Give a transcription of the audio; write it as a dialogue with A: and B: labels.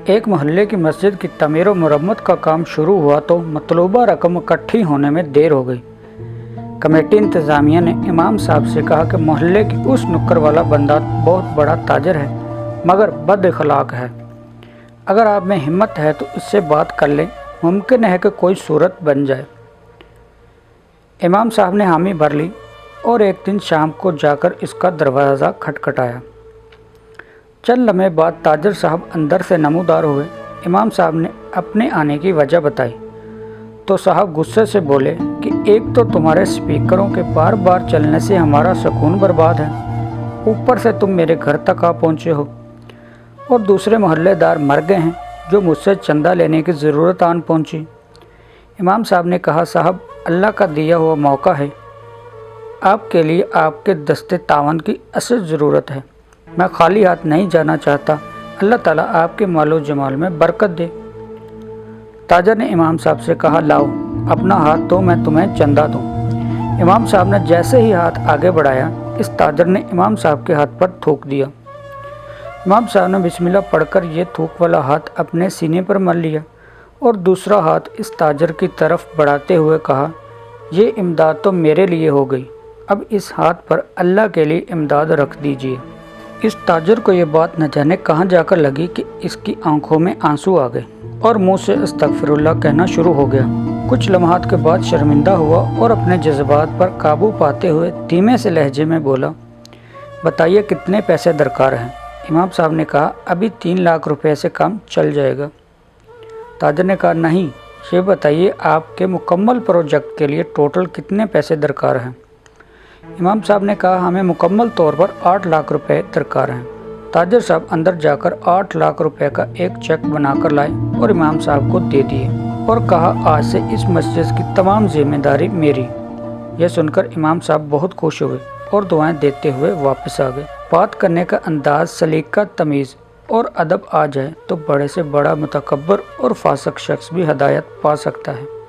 A: एक मोहल्ले की मस्जिद की तमीर व मरम्मत का काम शुरू हुआ तो मतलूबा रकम इकट्ठी होने में देर हो गई। कमेटी इंतज़ामिया ने इमाम साहब से कहा कि मोहल्ले की उस नुक्कर वाला बंदा बहुत बड़ा ताजर है मगर बद अखलाक है। अगर आप में हिम्मत है तो इससे बात कर लें, मुमकिन है कि कोई सूरत बन जाए। इमाम साहब ने हामी भर ली और एक दिन शाम को जाकर इसका दरवाज़ा खटखटाया। चंद लम्हे बाद ताजर साहब अंदर से नमूदार हुए। इमाम साहब ने अपने आने की वजह बताई तो साहब गुस्से से बोले कि एक तो तुम्हारे स्पीकरों के बार बार चलने से हमारा सुकून बर्बाद है, ऊपर से तुम मेरे घर तक आ पहुँचे हो, और दूसरे मोहल्लेदार मर गए हैं जो मुझसे चंदा लेने की ज़रूरत आन पहुँची। इमाम साहब ने कहा, साहब अल्लाह का दिया हुआ मौका है, आपके लिए आपके दस्ते तावन की असल ज़रूरत है। मैं खाली हाथ नहीं जाना चाहता। अल्लाह ताला आपके मालो जमाल में बरकत दे। ताजर ने इमाम साहब से कहा, लाओ अपना हाथ दो, मैं तुम्हें चंदा दूँ। इमाम साहब ने जैसे ही हाथ आगे बढ़ाया, इस ताजर ने इमाम साहब के हाथ पर थूक दिया। इमाम साहब ने बिस्मिल्लाह पढ़कर ये थूक वाला हाथ अपने सीने पर मल लिया और दूसरा हाथ इस ताजर की तरफ बढ़ाते हुए कहा, ये इमदाद तो मेरे लिए हो गई, अब इस हाथ पर अल्लाह के लिए इमदाद रख दीजिए। इस ताजर को ये बात न जाने कहाँ जाकर लगी कि इसकी आंखों में आंसू आ गए और मुंह से अस्तगफिरुल्लाह कहना शुरू हो गया। कुछ लम्हात के बाद शर्मिंदा हुआ और अपने जज्बात पर काबू पाते हुए धीमे से लहजे में बोला, बताइए कितने पैसे दरकार हैं। इमाम साहब ने कहा, अभी 3 लाख रुपए से काम चल जाएगा। ताजर ने कहा, नहीं, ये बताइए आपके मुकम्मल प्रोजेक्ट के लिए टोटल कितने पैसे दरकार हैं। इमाम साहब ने कहा, हमें मुकम्मल तौर पर 8 लाख रुपए दरकार हैं। ताजर साहब अंदर जाकर 8 लाख रुपए का एक चेक बनाकर लाए और इमाम साहब को दे दिए और कहा, आज से इस मस्जिद की तमाम जिम्मेदारी मेरी। यह सुनकर इमाम साहब बहुत खुश हुए और दुआएं देते हुए वापस आ गए। बात करने का अंदाज, सलीका, तमीज़ और अदब आ जाए तो बड़े से बड़ा मुतकब्बर और फासिक शख्स भी हदायत पा सकता है।